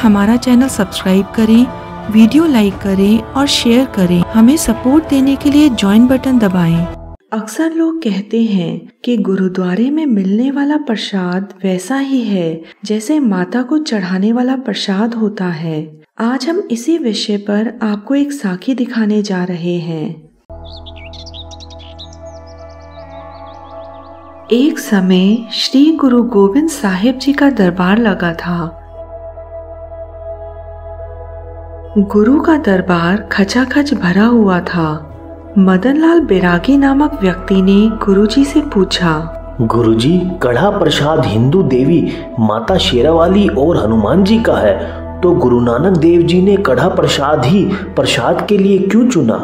हमारा channel subscribe करें, video like करें और शेयर करें। हमें सपोर्ट देने के लिए ज्वाइन बटन दबाएं। अक्सर लोग कहते हैं कि गुरुद्वारे में मिलने वाला प्रसाद वैसा ही है जैसे माता को चढ़ाने वाला प्रसाद होता है। आज हम इसी विषय पर आपको एक साखी दिखाने जा रहे हैं। एक समय श्री गुरु गोविंद साहिब जी का दरबार लगा था। गुरु का दरबार खचाखच भरा हुआ था। मदनलाल बैरागी नामक व्यक्ति ने गुरुजी से पूछा, गुरुजी, कड़ा प्रसाद हिंदू देवी माता शेरावाली और हनुमान जी का है, तो गुरु नानक देव जी ने कड़ा प्रसाद ही प्रसाद के लिए क्यों चुना?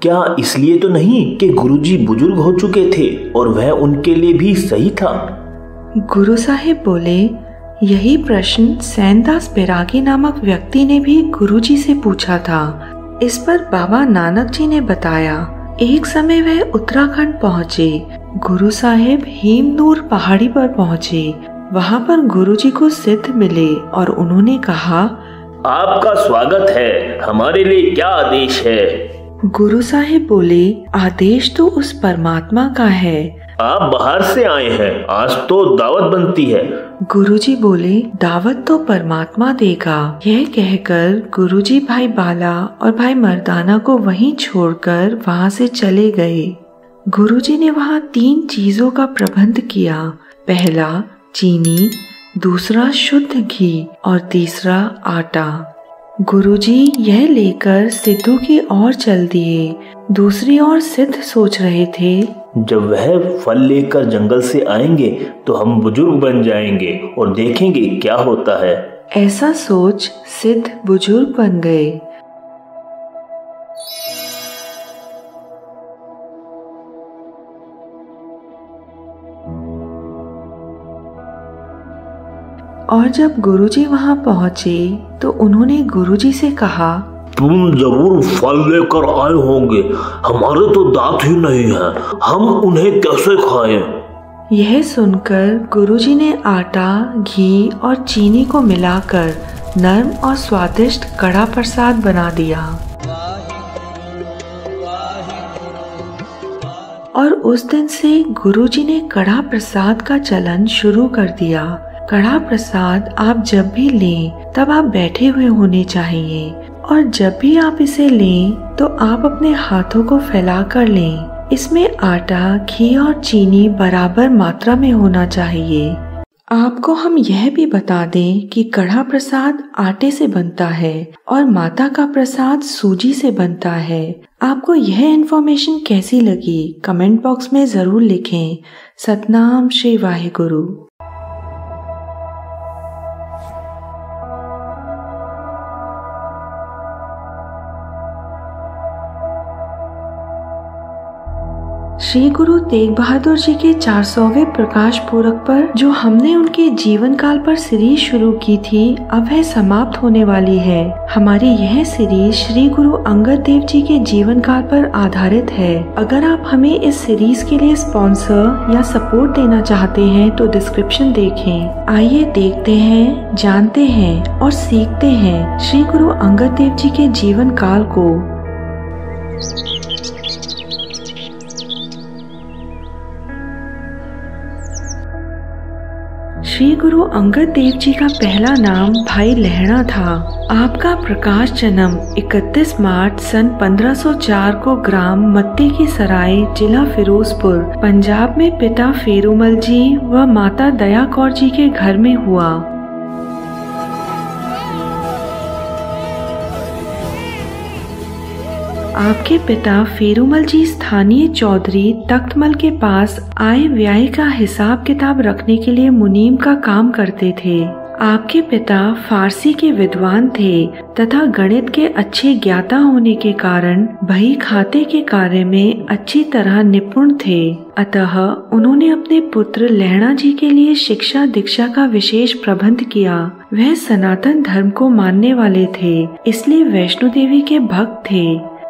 क्या इसलिए तो नहीं कि गुरुजी बुजुर्ग हो चुके थे और वह उनके लिए भी सही था? गुरु साहिब बोले, यही प्रश्न सैनदास बैरागी नामक व्यक्ति ने भी गुरुजी से पूछा था। इस पर बाबा नानक जी ने बताया, एक समय वह उत्तराखंड पहुँचे। गुरु साहिब हेमनूर पहाड़ी पर पहुँचे। वहाँ पर गुरुजी को सिद्ध मिले और उन्होंने कहा, आपका स्वागत है, हमारे लिए क्या आदेश है? गुरु साहिब बोले, आदेश तो उस परमात्मा का है। आप बाहर से आए हैं, आज तो दावत बनती है। गुरुजी बोले, दावत तो परमात्मा देगा। यह कहकर गुरुजी भाई बाला और भाई मर्दाना को वहीं छोड़कर वहां से चले गए। गुरुजी ने वहां 3 चीजों का प्रबंध किया। पहला चीनी, दूसरा शुद्ध घी और तीसरा आटा। गुरुजी यह लेकर सिद्धू की ओर चल दिए। दूसरी ओर सिद्ध सोच रहे थे, जब वह फल लेकर जंगल से आएंगे तो हम बुजुर्ग बन जाएंगे और देखेंगे क्या होता है। ऐसा सोच सिद्ध बुजुर्ग बन गए। और जब गुरुजी वहां पहुंचे तो उन्होंने गुरुजी से कहा, तुम जरूर फल लेकर आए होंगे, हमारे तो दांत ही नहीं है, हम उन्हें कैसे खाएं? यह सुनकर गुरुजी ने आटा, घी और चीनी को मिलाकर नर्म और स्वादिष्ट कड़ा प्रसाद बना दिया। और उस दिन से गुरुजी ने कड़ा प्रसाद का चलन शुरू कर दिया। कड़ा प्रसाद आप जब भी लें तब आप बैठे हुए होने चाहिए और जब भी आप इसे लें तो आप अपने हाथों को फैला कर लें। इसमें आटा, घी और चीनी बराबर मात्रा में होना चाहिए। आपको हम यह भी बता दें कि कड़ा प्रसाद आटे से बनता है और माता का प्रसाद सूजी से बनता है। आपको यह इन्फॉर्मेशन कैसी लगी कमेंट बॉक्स में जरूर लिखें। सतनाम श्री वाहिगुरु। श्री गुरु तेग बहादुर जी के 400वें प्रकाश पूरब पर जो हमने उनके जीवन काल पर सीरीज शुरू की थी, अब वह समाप्त होने वाली है। हमारी यह सीरीज श्री गुरु अंगद देव जी के जीवन काल पर आधारित है। अगर आप हमें इस सीरीज के लिए स्पॉन्सर या सपोर्ट देना चाहते हैं तो डिस्क्रिप्शन देखें। आइए देखते हैं, जानते हैं और सीखते हैं श्री गुरु अंगद देव जी के जीवन काल को। श्री गुरु अंगद देव जी का पहला नाम भाई लहणा था। आपका प्रकाश जन्म 31 मार्च सन 1504 को ग्राम मत्ती की सराय, जिला फिरोजपुर, पंजाब में पिता फेरूमल जी व माता दया कौर जी के घर में हुआ। आपके पिता फेरूमल जी स्थानीय चौधरी तख्तमल के पास आय व्यय का हिसाब किताब रखने के लिए मुनीम का काम करते थे। आपके पिता फारसी के विद्वान थे तथा गणित के अच्छे ज्ञाता होने के कारण बही खाते के कार्य में अच्छी तरह निपुण थे। अतः उन्होंने अपने पुत्र लहणा जी के लिए शिक्षा दीक्षा का विशेष प्रबंध किया। वह सनातन धर्म को मानने वाले थे, इसलिए वैष्णो देवी के भक्त थे।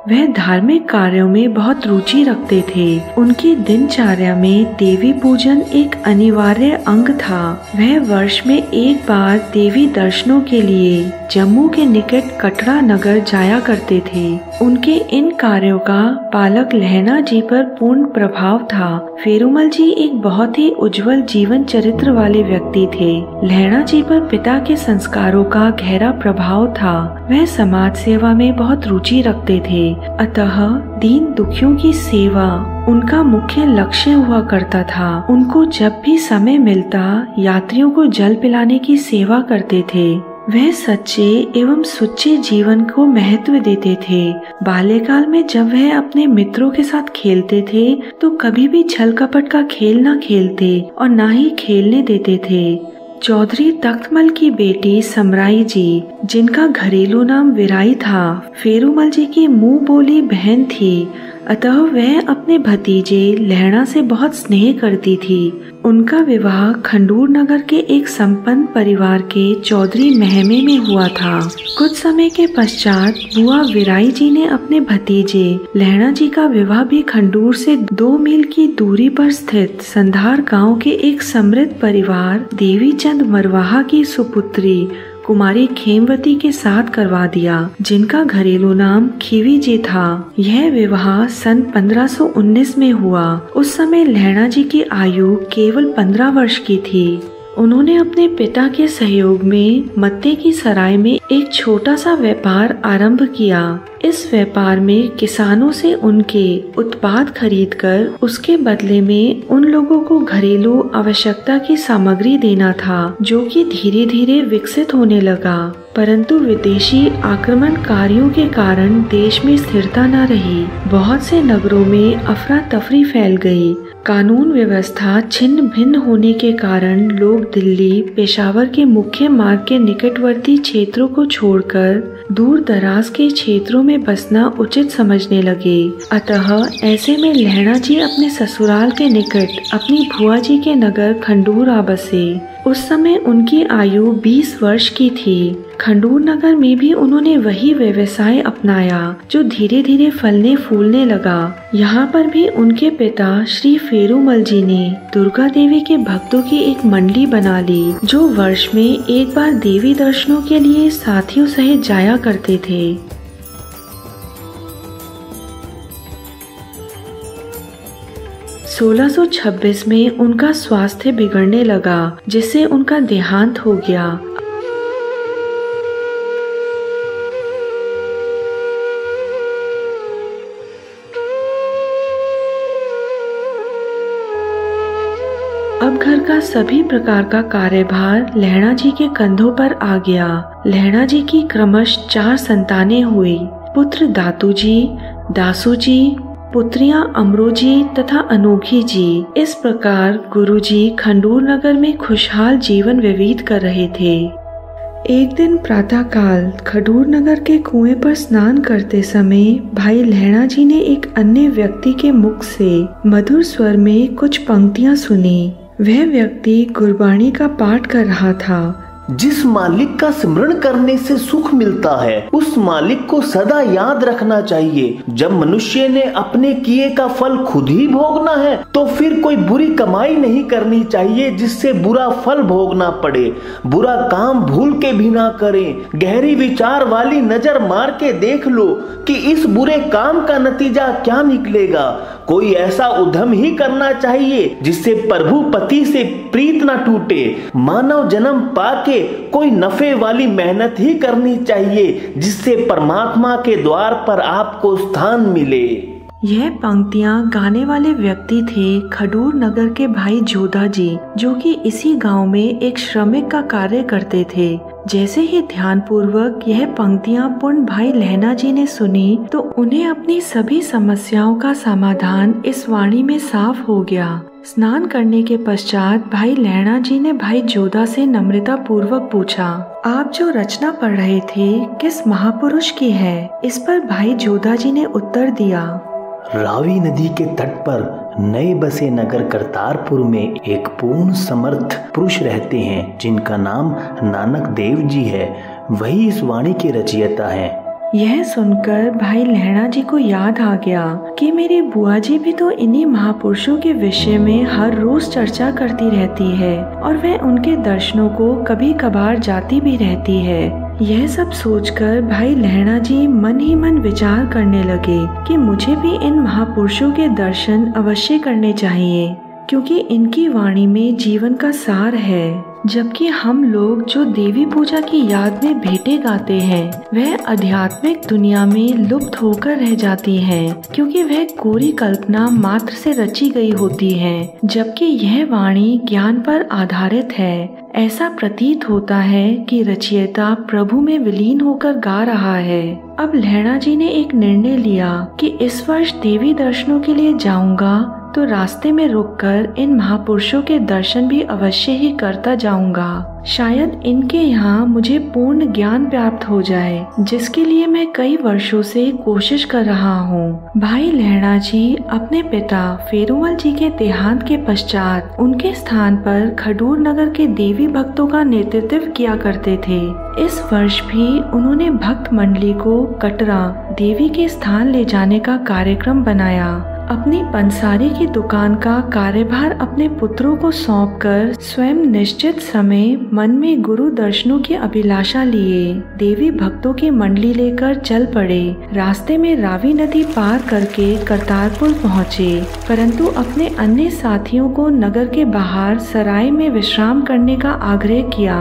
वह धार्मिक कार्यों में बहुत रुचि रखते थे। उनकी दिनचर्या में देवी पूजन एक अनिवार्य अंग था। वह वर्ष में एक बार देवी दर्शनों के लिए जम्मू के निकट कटरा नगर जाया करते थे। उनके इन कार्यों का बालक लहणा जी पर पूर्ण प्रभाव था। फेरूमल जी एक बहुत ही उज्जवल जीवन चरित्र वाले व्यक्ति थे। लहणा जी पर पिता के संस्कारों का गहरा प्रभाव था। वह समाज सेवा में बहुत रुचि रखते थे, अतः दीन दुखियों की सेवा उनका मुख्य लक्ष्य हुआ करता था। उनको जब भी समय मिलता यात्रियों को जल पिलाने की सेवा करते थे। वह सच्चे एवं सुच्चे जीवन को महत्व देते थे। बाल्यकाल में जब वह अपने मित्रों के साथ खेलते थे तो कभी भी छल कपट का खेल न खेलते और न ही खेलने देते थे। चौधरी तख्तमल की बेटी समराई जी, जिनका घरेलू नाम विराई था, फेरूमल जी की मुंह बोली बहन थी, अतः वह अपने भतीजे लहणा से बहुत स्नेह करती थी। उनका विवाह खंडूर नगर के एक संपन्न परिवार के चौधरी महमे में हुआ था। कुछ समय के पश्चात बुआ विराई जी ने अपने भतीजे लहणा जी का विवाह भी खंडूर से 2 मील की दूरी पर स्थित संधार गांव के एक समृद्ध परिवार देवी चंद मरवाहा की सुपुत्री कुमारी खेमवती के साथ करवा दिया, जिनका घरेलू नाम खीवी जी था। यह विवाह सन 1519 में हुआ। उस समय लहणा जी की आयु केवल 15 वर्ष की थी। उन्होंने अपने पिता के सहयोग में मत्ते की सराय में एक छोटा सा व्यापार आरंभ किया। इस व्यापार में किसानों से उनके उत्पाद खरीदकर उसके बदले में उन लोगों को घरेलू आवश्यकता की सामग्री देना था, जो कि धीरे धीरे विकसित होने लगा। परंतु विदेशी आक्रमणकारियों के कारण देश में स्थिरता न रही। बहुत से नगरों में अफरा तफरी फैल गई। कानून व्यवस्था छिन्न भिन्न होने के कारण लोग दिल्ली, पेशावर के मुख्य मार्ग के निकटवर्ती क्षेत्रों को छोड़कर दूर दराज के क्षेत्रों में बसना उचित समझने लगे। अतः ऐसे में लहणा जी अपने ससुराल के निकट अपनी भुआ जी के नगर खंडूर आ बसे। उस समय उनकी आयु 20 वर्ष की थी। खंडूर नगर में भी उन्होंने वही व्यवसाय अपनाया जो धीरे धीरे फलने फूलने लगा। यहाँ पर भी उनके पिता श्री फेरूमल जी ने दुर्गा देवी के भक्तों की एक मंडली बना ली, जो वर्ष में एक बार देवी दर्शनों के लिए साथियों सहित जाया करते थे। सोलह 1626 में उनका स्वास्थ्य बिगड़ने लगा, जिससे उनका देहांत हो गया। अब घर का सभी प्रकार का कार्यभार लहणा जी के कंधों पर आ गया। लहणा जी की क्रमश 4 संतानें हुई। पुत्र दातू जी, दासू जी, पुत्रियां अमरोजी तथा अनोखी जी। इस प्रकार गुरुजी खंडूर नगर में खुशहाल जीवन व्यतीत कर रहे थे। एक दिन प्रातःकाल खंडूर नगर के कुएं पर स्नान करते समय भाई लहणा जी ने एक अन्य व्यक्ति के मुख से मधुर स्वर में कुछ पंक्तियां सुनी। वह व्यक्ति गुरबाणी का पाठ कर रहा था। जिस मालिक का स्मरण करने से सुख मिलता है, उस मालिक को सदा याद रखना चाहिए। जब मनुष्य ने अपने किए का फल खुद ही भोगना है, तो फिर कोई बुरी कमाई नहीं करनी चाहिए जिससे बुरा फल भोगना पड़े। बुरा काम भूल के भी ना करें। गहरी विचार वाली नजर मार के देख लो कि इस बुरे काम का नतीजा क्या निकलेगा। कोई ऐसा उद्यम ही करना चाहिए जिससे प्रभु पति से प्रीत न टूटे। मानव जन्म पाके कोई नफे वाली मेहनत ही करनी चाहिए जिससे परमात्मा के द्वार पर आपको स्थान मिले। यह पंक्तियां गाने वाले व्यक्ति थे खंडूर नगर के भाई जोधा जी, जो कि इसी गांव में एक श्रमिक का कार्य करते थे। जैसे ही ध्यान पूर्वक यह पंक्तियां पूर्ण भाई लहणा जी ने सुनी, तो उन्हें अपनी सभी समस्याओं का समाधान इस वाणी में साफ हो गया। स्नान करने के पश्चात भाई लहणा जी ने भाई जोधा से नम्रता पूर्वक पूछा, आप जो रचना पढ़ रहे थे किस महापुरुष की है? इस पर भाई जोधा जी ने उत्तर दिया, रावी नदी के तट पर नए बसे नगर करतारपुर में एक पूर्ण समर्थ पुरुष रहते हैं, जिनका नाम नानक देव जी है। वही इस वाणी के रचयिता हैं। यह सुनकर भाई लहणा जी को याद आ गया कि मेरी बुआ जी भी तो इन्हीं महापुरुषों के विषय में हर रोज चर्चा करती रहती है और वह उनके दर्शनों को कभी कभार जाती भी रहती है। यह सब सोचकर भाई लहणा जी मन ही मन विचार करने लगे कि मुझे भी इन महापुरुषों के दर्शन अवश्य करने चाहिए, क्योंकि इनकी वाणी में जीवन का सार है। जबकि हम लोग जो देवी पूजा की याद में भेंटे गाते हैं वह आध्यात्मिक दुनिया में लुप्त होकर रह जाती हैं, क्योंकि वह कोरी कल्पना मात्र से रची गई होती है, जबकि यह वाणी ज्ञान पर आधारित है। ऐसा प्रतीत होता है कि रचयिता प्रभु में विलीन होकर गा रहा है। अब लहणा जी ने एक निर्णय लिया कि इस वर्ष देवी दर्शनों के लिए जाऊंगा तो रास्ते में रुककर इन महापुरुषों के दर्शन भी अवश्य ही करता जाऊंगा। शायद इनके यहाँ मुझे पूर्ण ज्ञान प्राप्त हो जाए, जिसके लिए मैं कई वर्षों से कोशिश कर रहा हूँ। भाई लहणा जी अपने पिता फेरूमल जी के देहांत के पश्चात उनके स्थान पर खडूर नगर के देवी भक्तों का नेतृत्व किया करते थे। इस वर्ष भी उन्होंने भक्त मंडली को कटरा देवी के स्थान ले जाने का कार्यक्रम बनाया। अपनी पंसारी की दुकान का कार्यभार अपने पुत्रों को सौंपकर स्वयं निश्चित समय मन में गुरु दर्शनों की अभिलाषा लिए देवी भक्तों की मंडली लेकर चल पड़े। रास्ते में रावी नदी पार करके करतारपुर पहुँचे, परंतु अपने अन्य साथियों को नगर के बाहर सराय में विश्राम करने का आग्रह किया।